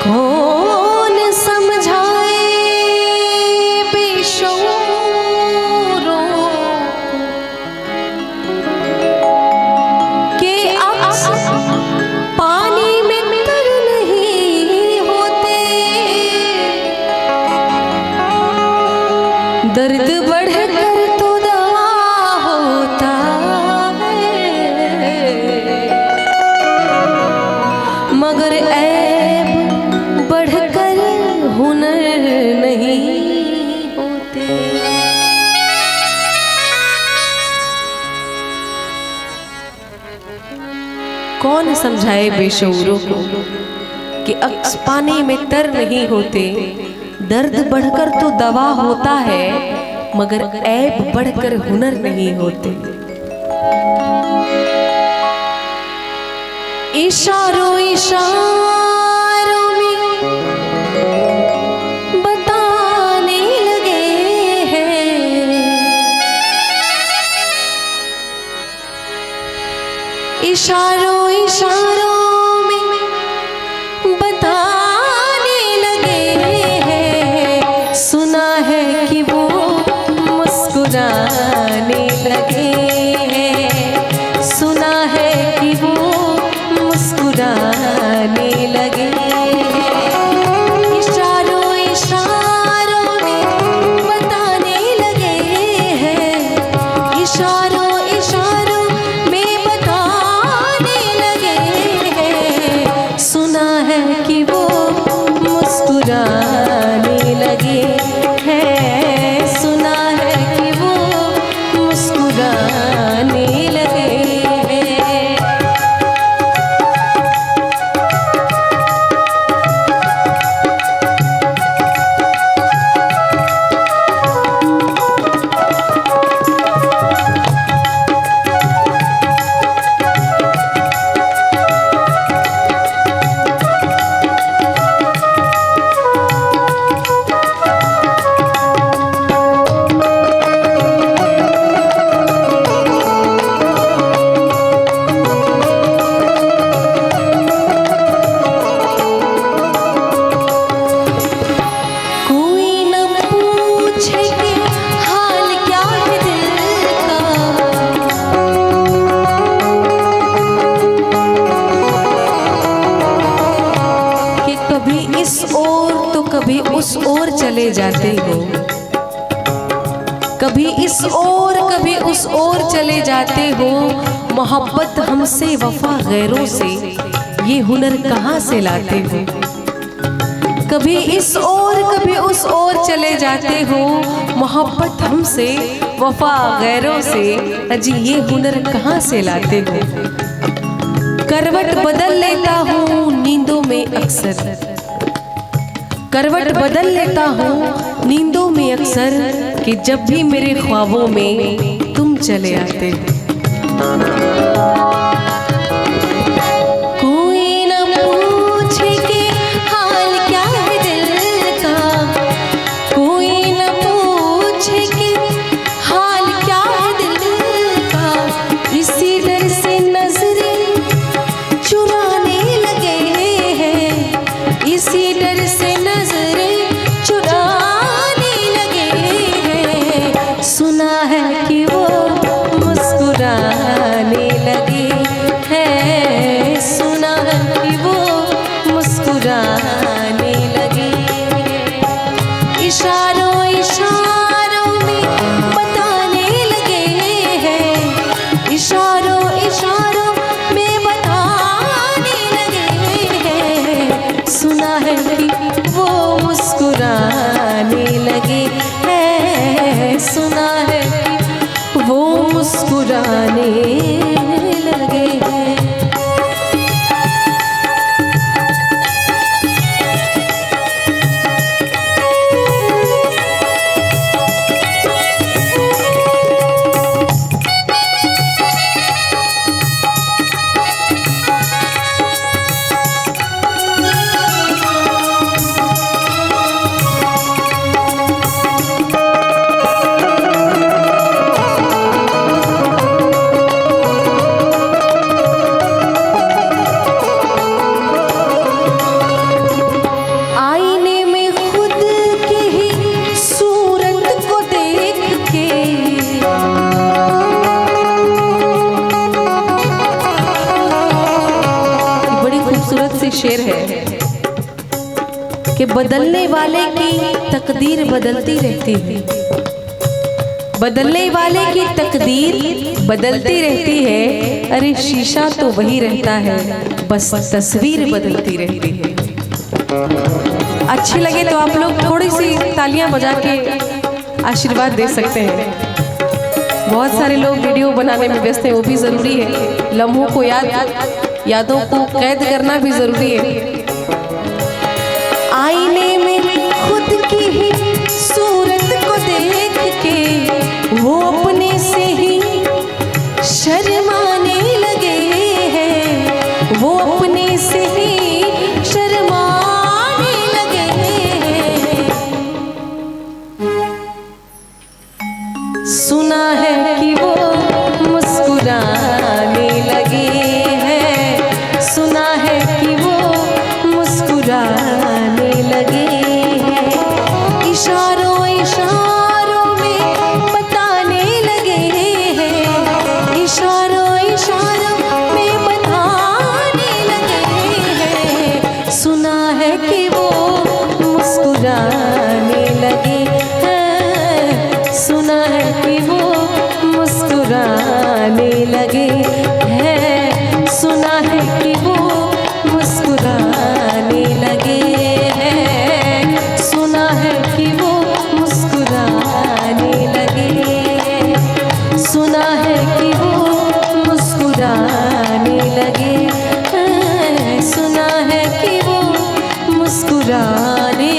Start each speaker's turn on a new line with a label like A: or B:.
A: कौन समझाए बेशौरों के अक्स पानी में तर नहीं होते। दर्द बढ़कर तो दवा होता है, मगर ऐब बढ़कर हुनर नहीं होते। कौन समझाए बेशऊरों को कि अक्स पानी में तर नहीं होते। दर्द बढ़कर तो दवा होता है, मगर ऐब बढ़कर हुनर नहीं होते। इशारों इशारों में बताने लगे हैं, इशारों इशारों में बताने लगे हैं। सुना है कि वो मुस्कुराने लगे हैं, सुना है कि वो मुस्कुराने लगे। इशारों इशारों में बताने लगे हैं, इशारों इशारों में बताने लगे हैं। सुना है कि वो मुस्कुराने लगे हैं, सुना है कि वो मुस्कुराने लगे हैं। कभी उस ओर चले जाते हो, कभी इस ओर कभी उस ओर चले जाते हो। मोहब्बत हमसे वफा गैरों से, ये हुनर कहाँ से लाते हो। कभी इस ओर कभी उस ओर चले जाते हो। मोहब्बत हमसे वफा गैरों से, अजी ये हुनर कहाँ से लाते हो। करवट बदल लेता हूँ नींदों में अक्सर, करवट बदल लेता हूँ नींदों में अक्सर, कि जब भी मेरे ख्वाबों में तुम चले आते हो। कोई न पूछे कि हाल क्या है दिल का, कोई न पूछे कि हाल क्या है दिल का। इसी डर से नजरें चुराने लगे हैं, इसी डर से नजरें चुराने लगे हैं। सुना है कि वो मुस्कुराने लगे हैं, सुना है कि वो मुस्कुराने लगे। इशारों इशारों में बताने लगे हैं, इशारों इशारों में बताने लगे हैं। सुना है कि वो मुस्कुराने लगे हैं, सुना है कि वो मुस्कुराने लगे हैं। शेर है कि बदलने वाले की तकदीर बदलती रहती है, बदलने वाले की तकदीर बदलती रहती है। अरे शीशा तो वही रहता है, बस तस्वीर बदलती रहती है। अच्छी लगे तो आप लोग थोड़ी सी तालियां बजा के आशीर्वाद दे सकते हैं। बहुत सारे लोग वीडियो बनाने में व्यस्त हैं, वो भी ज़रूरी है। लम्हों को यादों को कैद करना भी ज़रूरी है। आईने में खुद की ही सूरत को देख के वो अपने से ही शर्माने लगे हैं, वो अपने से ही शर्माने लगे हैं। सुना है कि वो मुस्कुराने लगे हैं, सुना है कि वो मुस्कुराने लगे हैं। इशारों इशारों में बताने लगे हैं, इशारों इशारों में बताने लगे हैं। सुना है कि वो मुस्कुराने लगे हैं, सुना है कि वो मुस्कुराने लगे हैं, सुना है कि वो मुस्कुराने लगे हैं, सुना है कि वो मुस्कुराने लगे हैं, सुना है कि वो मुस्कुराने लगे हैं, सुना है कि वो मुस्कुराने